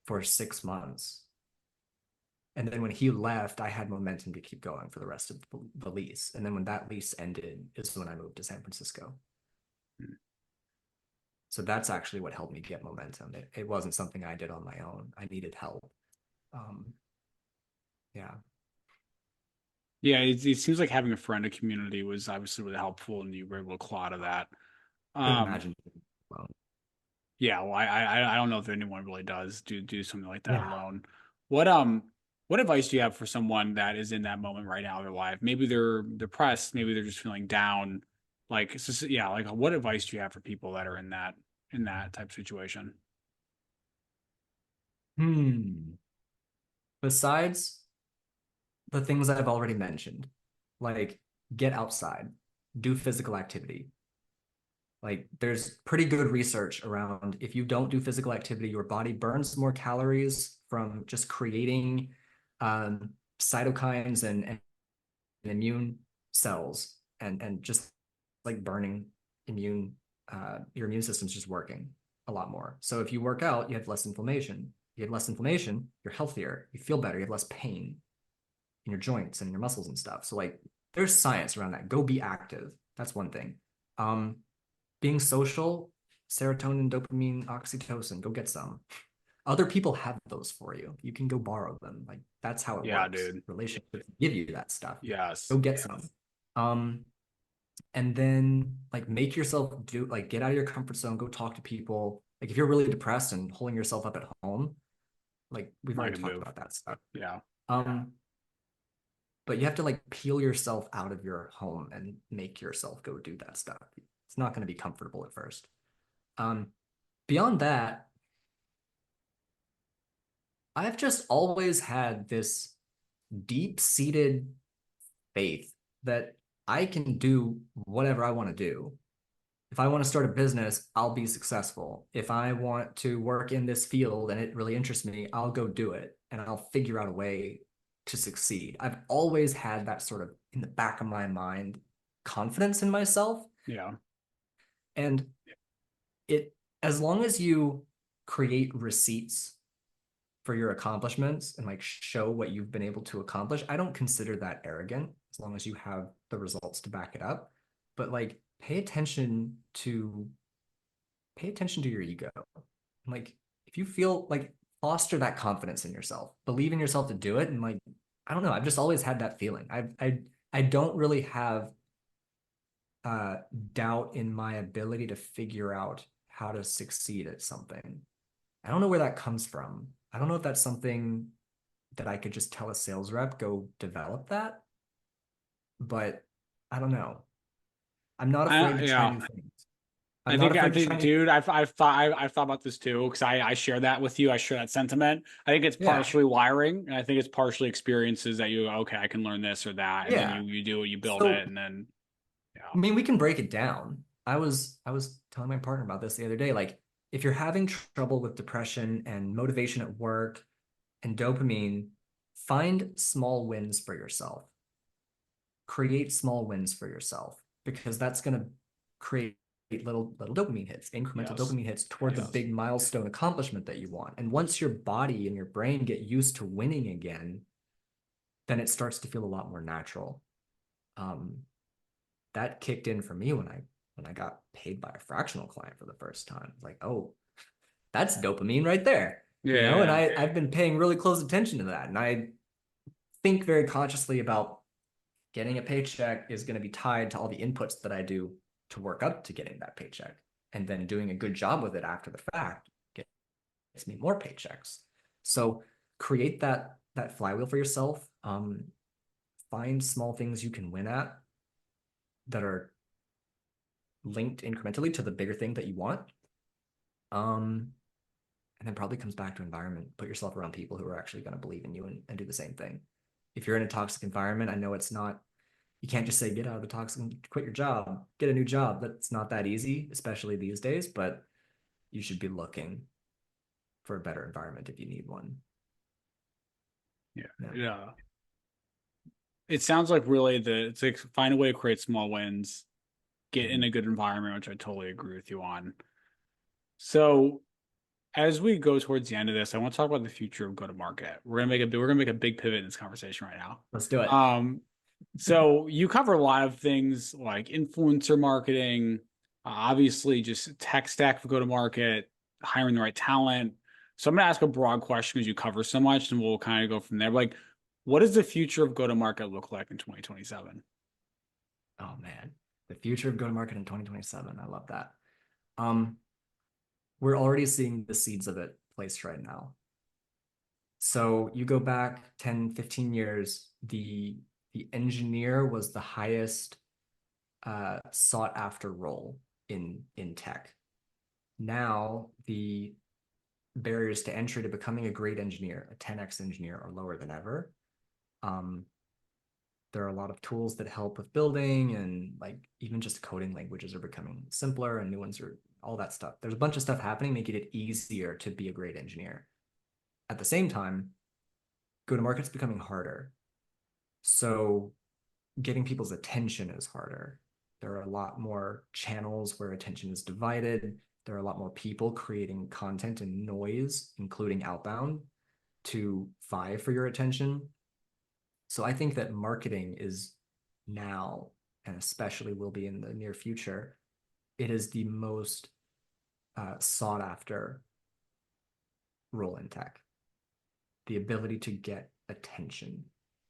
for 6 months. And then when he left, I had momentum to keep going for the rest of the lease. And then when that lease ended, is when I moved to San Francisco. Mhm. So that's actually what helped me get momentum. It wasn't something I did on my own. I needed help. Um, yeah, Yeah, it seems like having a friend, a community was obviously really helpful, and you were able to claw out of that. couldn't Um, imagine. Well, yeah, well, I don't know if anyone really does do something like that yeah. alone. What advice do you have for someone that is in that moment right now in their life? Maybe they're depressed, maybe they're just feeling down. Like, it's just, yeah, like what advice do you have for people that are in that type of situation? Hmm. Besides the things I've already mentioned, like get outside, do physical activity. Like there's pretty good research around if you don't do physical activity, your body burns more calories from just creating cytokines and immune cells and just like burning immune your immune system's just working a lot more. So if you work out, you have less inflammation. You have less inflammation, you're healthier, you feel better, you have less pain in your joints and your muscles and stuff. So like there's science around that. Go be active. That's one thing. Um, being social, serotonin, dopamine, oxytocin, go get some. Other people have those for you. You can go borrow them. Like that's how it Yeah, works. dude. Relationships give you that stuff. Yes. Go get some. Um, and then like make yourself do like get out of your comfort zone, go talk to people. Like if you're really depressed and holding yourself up at home, like we've Not a already good talked move. about that stuff. Yeah. Um, but you have to like peel yourself out of your home and make yourself go do that stuff. It's not going to be comfortable at first. Um, beyond that, I've just always had this deep-seated faith that I can do whatever I want to do. If I want to start a business, I'll be successful. If I want to work in this field and it really interests me, I'll go do it and I'll figure out a way to succeed. I've always had that sort of in the back of my mind confidence in myself. Yeah. And it, as long as you create receipts for your accomplishments and like show what you've been able to accomplish, I don't consider that arrogant as long as you have the results to back it up. But like pay attention to your ego. Like if you feel like foster that confidence in yourself, believe in yourself to do it. And like, I don't know, I've just always had that feeling. I don't really have uh doubt in my ability to figure out how to succeed at something. I don't know where that comes from. I don't know if that's something that I could just tell a sales rep, go develop that, but I don't know. I'm not afraid to try Yeah. new things. I'm not I afraid to try think, new. dude, I've thought about this too because I share that with you. I share that sentiment. I think it's Yeah. partially wiring, and I think it's partially experiences that you okay, I can learn this or that, and then Yeah. you do it, you build So it, and then I yeah, mean, we can break it down. I was telling my partner about this the other day. Like, if you're having trouble with depression and motivation at work and dopamine, find small wins for yourself. Create small wins for yourself because that's going to create little dopamine hits, incremental Yes. dopamine hits toward the Yes. big milestone accomplishment that you want. And once your body and your brain get used to winning again, then it starts to feel a lot more natural. Um, that kicked in for me when I got paid by a fractional client for the first time. Like, oh, that's dopamine right there. And Yeah. I've been paying really close attention to that. And I think very consciously about getting a paycheck is going to be tied to all the inputs that I do to work up to getting that paycheck. And then doing a good job with it after the fact gets me more paychecks. So create that flywheel for yourself. Find small things you can win at that are linked incrementally to the bigger thing that you want. And then probably comes back to environment. Put yourself around people who are actually going to believe in you and do the same thing. If you're in a toxic environment, I know it's not, you can't just say get out of the toxic and quit your job, get a new job. That's not that easy, especially these days, but you should be looking for a better environment if you need one. Yeah. Yeah. Yeah. It sounds like really it's like find a way to create small wins, get in Mhm. a good environment, which I totally agree with you on. So as we go towards the end of this, I want to talk about the future of go-to-market. We're gonna make a big pivot in this conversation right now. Let's do it. So you cover a lot of things like influencer marketing, obviously just tech stack for go-to-market, hiring the right talent. So I'm gonna ask a broad question because you cover so much, and we'll kind of go from there. Like, what does the future of go-to-market look like in 2027? Oh man, the future of go-to-market in 2027. I love that. Um, we're already seeing the seeds of it placed right now. So you go back 10, 15 years, the engineer was the highest sought after role in tech. Now the barriers to entry to becoming a great engineer, a 10x engineer, are lower than ever. Um, there are a lot of tools that help with building, and like even just coding languages are becoming simpler and new ones are all that stuff. There's a bunch of stuff happening making it easier to be a great engineer. At the same time, go to market's becoming harder. So getting people's attention is harder. There are a lot more channels where attention is divided. There are a lot more people creating content and noise, including outbound, to vie for your attention. So I think that marketing is now, and especially will be in the near future, it is the most sought after role in tech. The ability to get attention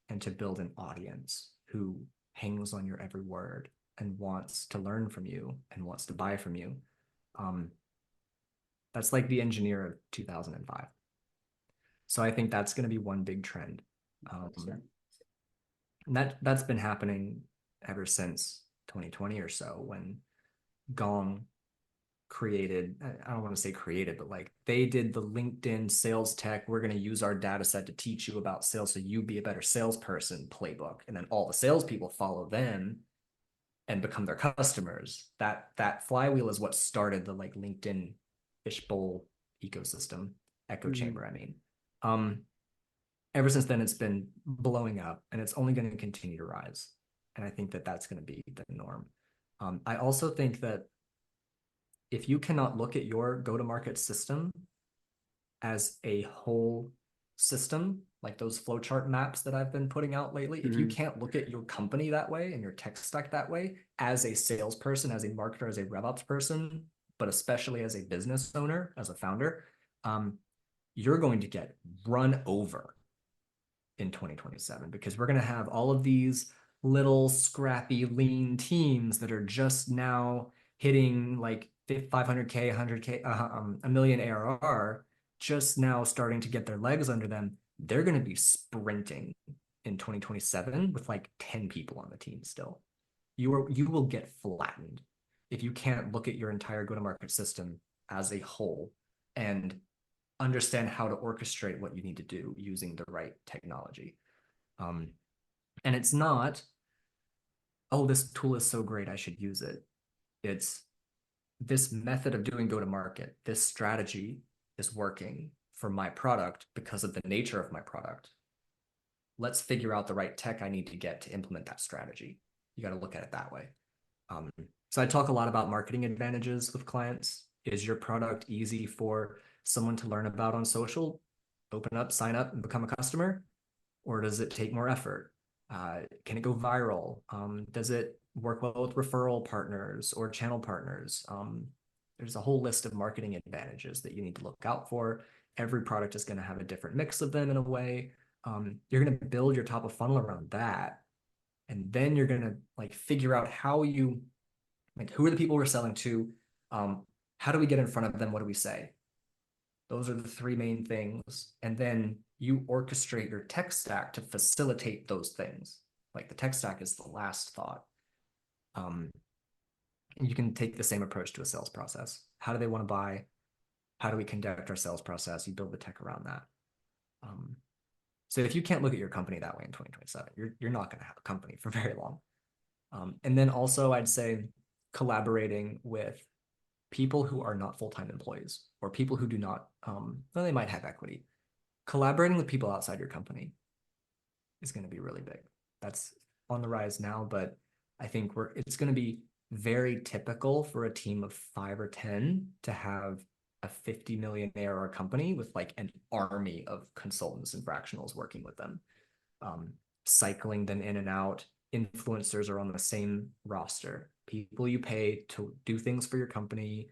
and to build an audience who hangs on your every word and wants to learn from you and wants to buy from you. Um, that's like the engineer of 2005. So I think that's going to be one big trend. And that's been happening ever since 2020 or so when Gong created, I don't want to say created, but like they did the LinkedIn sales tech. We're going to use our data set to teach you about sales so you be a better salesperson playbook. And then all the salespeople follow them and become their customers. That flywheel is what started the like LinkedIn fishbowl ecosystem, echo Mhm. chamber, I mean. Um, ever since then, it's been blowing up and it's only going to continue to rise. And I think that that's going to be the norm. I also think that if you cannot look at your go-to-market system as a whole system, like those flowchart maps that I've been putting out lately, if you Mhm. can't look at your company that way and your tech stack that way, as a salesperson, as a marketer, as a RevOps person, but especially as a business owner, as a founder, you're going to get run over in 2027 because we're going to have all of these little scrappy lean teams that are just now hitting like 500K, 100K, a million ARR, just now starting to get their legs under them. They're going to be sprinting in 2027 with like 10 people on the team still. You will get flattened if you can't look at your entire go-to-market system as a whole and understand how to orchestrate what you need to do using the right technology. Um, and it's not, oh, this tool is so great, I should use it. It's this method of doing go-to-market, this strategy is working for my product because of the nature of my product. Let's figure out the right tech I need to get to implement that strategy. You got to look at it that way. So I talk a lot about marketing advantages with clients. Is your product easy for someone to learn about on social? Open up, sign up, and become a customer? Or does it take more effort? Can it go viral? Does it work well with referral partners or channel partners? There's a whole list of marketing advantages that you need to look out for. Every product is going to have a different mix of them in a way. You're going to build your top of funnel around that. And then you're going to like figure out how you, like, who are the people we're selling to? How do we get in front of them? What do we say? Those are the three main things. And then you orchestrate your tech stack to facilitate those things. Like the tech stack is the last thought. And you can take the same approach to a sales process. How do they want to buy? How do we conduct our sales process? You build the tech around that. So if you can't look at your company that way in 2027, you're not going to have a company for very long. And then also I'd say collaborating with people who are not full-time employees or people who do not, well, they might have equity. Collaborating with people outside your company is going to be really big. That's on the rise now, but I think it's going to be very typical for a team of 5 or 10 to have a 50 million ARR company with like an army of consultants and fractionals working with them, cycling them in and out. Influencers are on the same roster. People you pay to do things for your company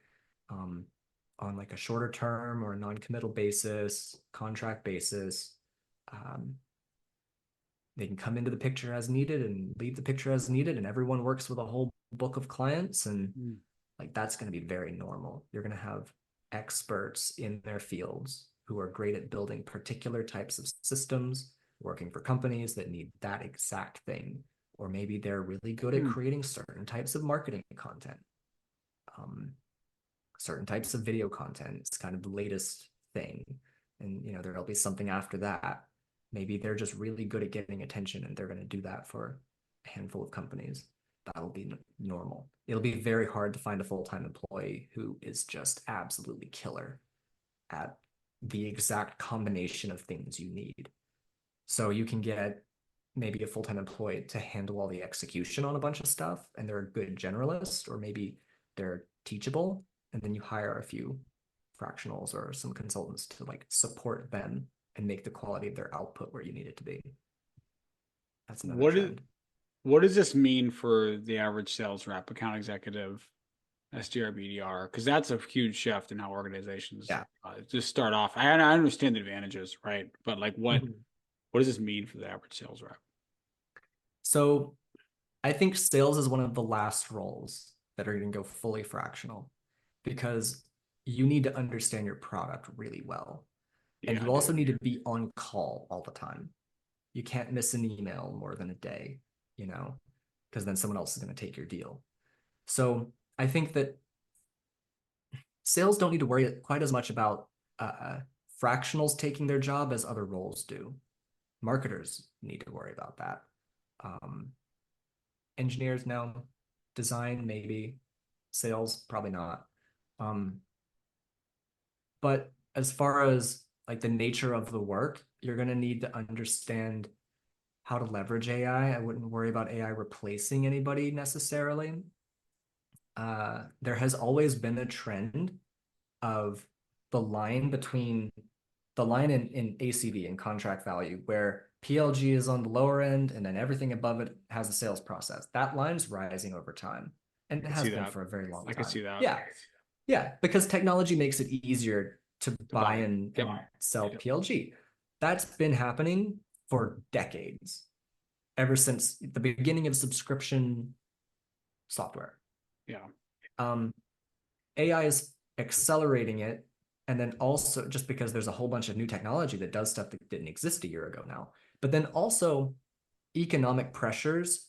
on like a shorter term or a non-committal basis, contract basis. They can come into the picture as needed and leave the picture as needed, and everyone works with a whole book of clients, and like that's going to be very normal. You're going to have experts in their fields who are great at building particular types of systems, working for companies that need that exact thing. Or maybe they're really good at creating certain types of marketing content, certain types of video content. It's kind of the latest thing. And, you know, there'll be something after that. Maybe they're just really good at getting attention and they're going to do that for a handful of companies. That'll be normal. It'll be very hard to find a full-time employee who is just absolutely killer at the exact combination of things you need. So you can get maybe a full-time employee to handle all the execution on a bunch of stuff, and they're a good generalist, or maybe they're teachable, and then you hire a few fractionals or some consultants to like support them and make the quality of their output where you need it to be. That's another trend. What does this mean for the average sales rep, account executive, SDR, BDR? Because that's a huge shift in how organizations just start off. I understand the advantages, right? But like, what does this mean for the average sales rep? So I think sales is one of the last roles that are going to go fully fractional, because you need to understand your product really well. And you also need to be on call all the time. You can't miss an email more than a day, you know, because then someone else is going to take your deal. So I think that sales don't need to worry quite as much about fractionals taking their job as other roles do. Marketers need to worry about that. Engineers now, design maybe, sales probably not. But as far as like the nature of the work, you're going to need to understand how to leverage AI. I wouldn't worry about AI replacing anybody necessarily. There has always been a trend of the line between the line in ACV and contract value, where PLG is on the lower end and then everything above it has a sales process. That line's rising over time, and it has been for a very long time. I can see that. Yeah, because technology makes it easier to buy and sell PLG. That's been happening for decades, ever since the beginning of subscription software. AI is accelerating it. And then also just because there's a whole bunch of new technology that does stuff that didn't exist a year ago now, but then also economic pressures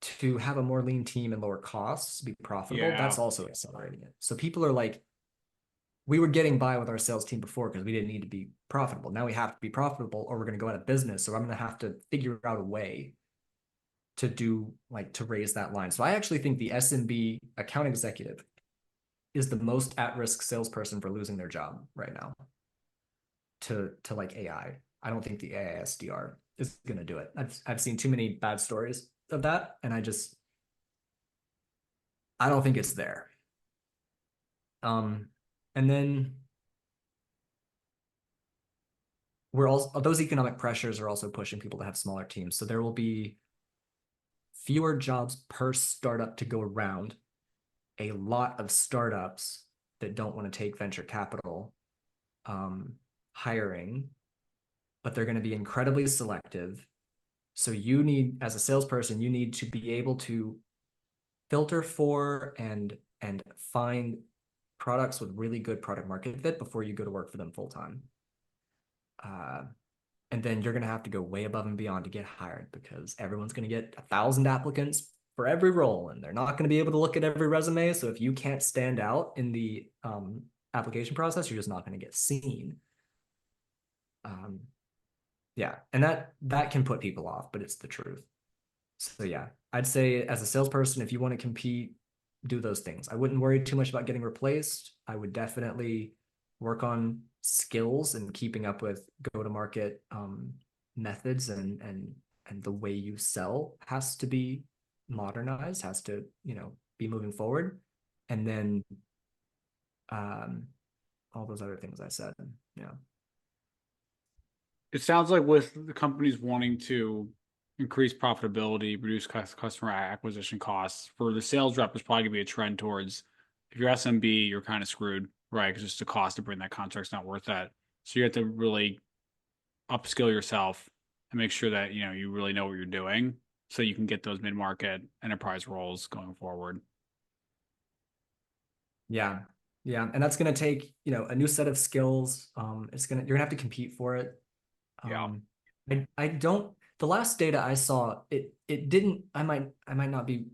to have a more lean team and lower costs, be profitable, that's also accelerating it. So people are like, we were getting by with our sales team before because we didn't need to be profitable. Now we have to be profitable or we're going to go out of business. So I'm going to have to figure out a way to do like to raise that line. So I actually think the SMB account executive is the most at-risk salesperson for losing their job right now to like AI. I don't think the AI SDR is going to do it. I've seen too many bad stories of that, and I don't think it's there. And then we're also those economic pressures are also pushing people to have smaller teams. So there will be fewer jobs per startup to go around. A lot of startups that don't want to take venture capital hiring, but they're going to be incredibly selective. So you need, as a salesperson, you need to be able to filter for and find products with really good product market fit before you go to work for them full time. And then you're going to have to go way above and beyond to get hired because everyone's going to get 1,000 applicants for every role, and they're not going to be able to look at every resume. So if you can't stand out in the application process, you're just not going to get seen. Yeah, and that can put people off, but it's the truth. So yeah, I'd say as a salesperson, if you want to compete, do those things. I wouldn't worry too much about getting replaced. I would definitely work on skills and keeping up with go-to-market methods and the way you sell has to be modernized, has to, be moving forward. And then all those other things I said. Yeah. It sounds like with the companies wanting to increase profitability, reduce customer acquisition costs, for the sales rep, there's probably going to be a trend towards if you're SMB, you're kind of screwed, right? Because just the cost to bring that contract's not worth that. So you have to really upskill yourself and make sure that you really know what you're doing, so you can get those mid-market enterprise roles going forward. Yeah. Yeah. And that's going to take, a new set of skills. You're going to have to compete for it. Yeah. I don't, the last data I saw, it didn't, I might not be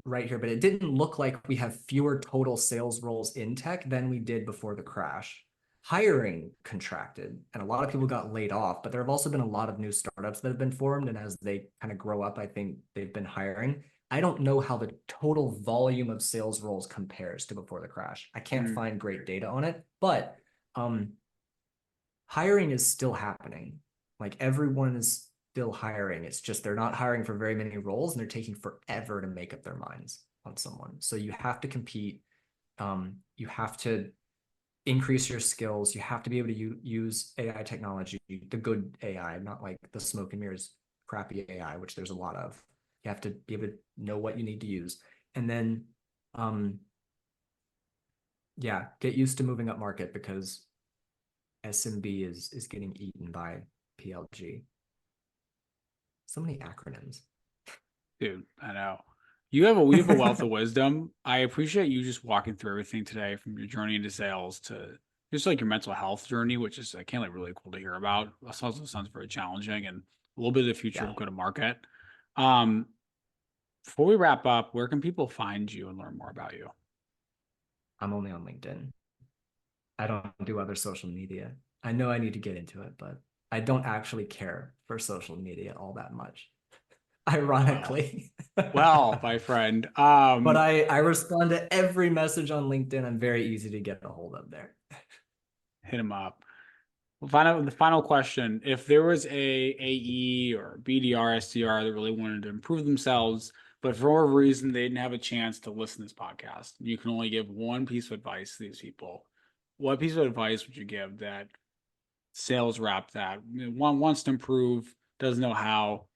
right here, but it didn't look like we have fewer total sales roles in tech than we did before the crash. Hiring contracted and a lot of people got laid off, but there have also been a lot of new startups that have been formed. And as they kind of grow up, I think they've been hiring. I don't know how the total volume of sales roles compares to before the crash. I can't Mm. find great data on it, but hiring is still happening. Like everyone is still hiring. It's just they're not hiring for very many roles and they're taking forever to make up their minds on someone. So you have to compete. You have to increase your skills. You have to be able to use AI technology, the good AI, not like the smoke and mirrors crappy AI, which there's a lot of. You have to be able to know what you need to use. And then yeah, get used to moving up market because SMB is getting eaten by PLG. So many acronyms. Dude, I know. We have a wealth of wisdom. I appreciate you just walking through everything today, from your journey into sales to just like your mental health journey, which is, I can't, like, really cool to hear about. This also sounds very challenging and a little bit of the future Yeah, of go to market. Um, Before we wrap up, where can people find you and learn more about you? I'm only on LinkedIn. I don't do other social media. I know I need to get into it, but I don't actually care for social media all that much, Well, ironically. well, my friend, But I respond to every message on LinkedIn. I'm very easy to get a hold of there. hit him up. The final question: if there was a AE or BDR, SDR that really wanted to improve themselves, but for whatever reason they didn't have a chance to listen to this podcast, you can only give one piece of advice to these people. What piece of advice would you give that sales rep that one wants to improve, doesn't know how,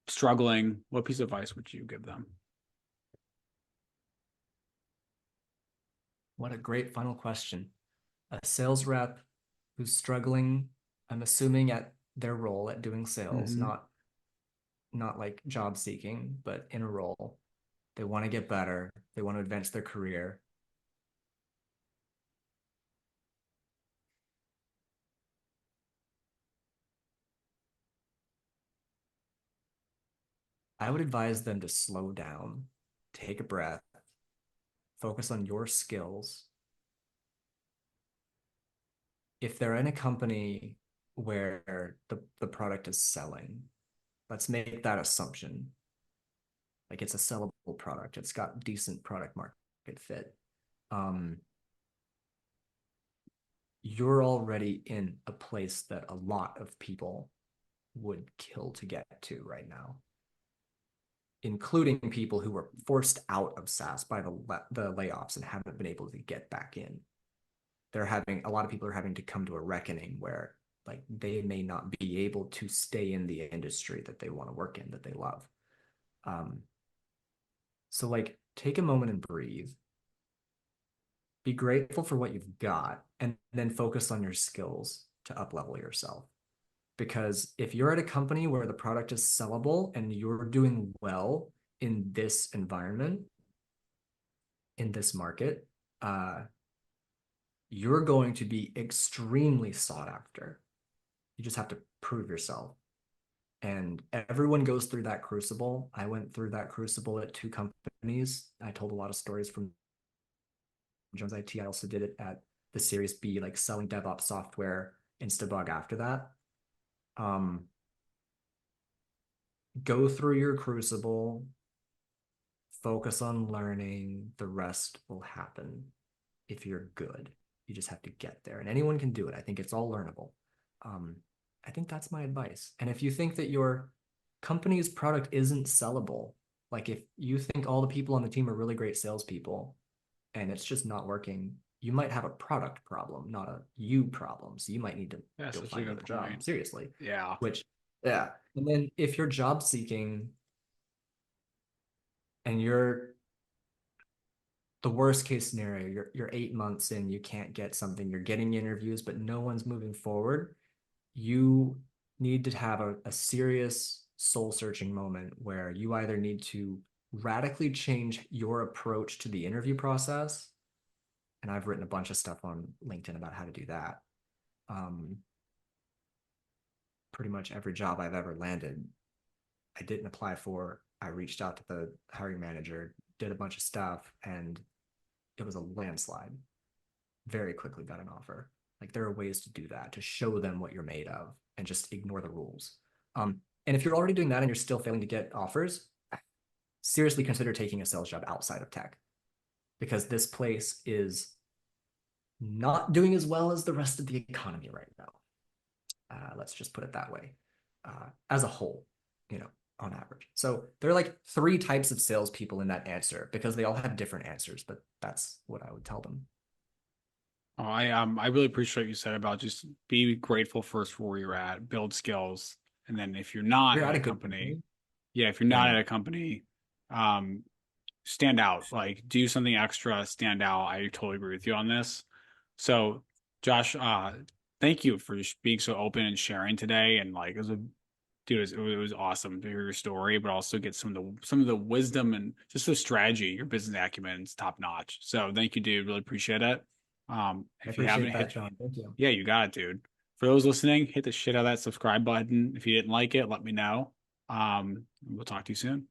struggling? What piece of advice would you give them? What a great final question. A sales rep who's struggling, I'm assuming at their role at doing sales, Mm-hmm. not like job seeking, but in a role. They want to get better. They want to advance their career. I would advise them to slow down, take a breath, focus on your skills. If they're in a company where the product is selling, let's make that assumption. Like it's a sellable product, it's got decent product market fit. um, you're already in a place that a lot of people would kill to get to right now, including people who were forced out of SaaS by the layoffs and haven't been able to get back in. They're having a lot of people are having to come to a reckoning where like they may not be able to stay in the industry that they want to work in, that they love. Um, so like take a moment and breathe. Be grateful for what you've got and then focus on your skills to up level yourself. Because if you're at a company where the product is sellable and you're doing well in this environment, in this market, you're going to be extremely sought after. You just have to prove yourself. And everyone goes through that crucible. I went through that crucible at two companies. I told a lot of stories from Jones IT. I also did it at the Series B, like selling DevOps software, Instabug after that. Um, go through your crucible, focus on learning. The rest will happen if you're good. You just have to get there, and anyone can do it. I think it's all learnable. Um, I think that's my advice. And if you think that your company's product isn't sellable, like if you think all the people on the team are really great salespeople and it's just not working, you might have a product problem, not a you problem. So you might need to That's go such a find good another job. point. Seriously. Yeah. Which, yeah. And then if you're job seeking and you're the worst case scenario, you're 8 months in, you can't get something, you're getting interviews, but no one's moving forward. You need to have a serious soul searching moment where you either need to radically change your approach to the interview process. And I've written a bunch of stuff on LinkedIn about how to do that. Um, Pretty much every job I've ever landed, I didn't apply for. I reached out to the hiring manager, did a bunch of stuff, and it was a landslide. Very quickly got an offer. Like there are ways to do that to show them what you're made of and just ignore the rules. And if you're already doing that and you're still failing to get offers, seriously consider taking a sales job outside of tech because this place is not doing as well as the rest of the economy right now. Let's just put it that way, as a whole, you know, on average. So there are like three types of salespeople in that answer because they all have different answers, but that's what I would tell them. I really appreciate what you said about just be grateful first for where you're at, build skills, and then if you're not You're at at a a good company, company. yeah, if you're Yeah, not at yeah. a company, um, stand out, like do something extra, stand out. I totally agree with you on this. So, Josh, thank you for just being so open and sharing today. And like, it was a dude, it was awesome to hear your story, but also get some of the wisdom and just the strategy. Your business acumen is top notch. So, thank you, dude. Really appreciate it. I If you haven't appreciate that, hit, John. Thank you. yeah, you got it, dude. For those listening, hit the shit out of that subscribe button. If you didn't like it, let me know. We'll talk to you soon.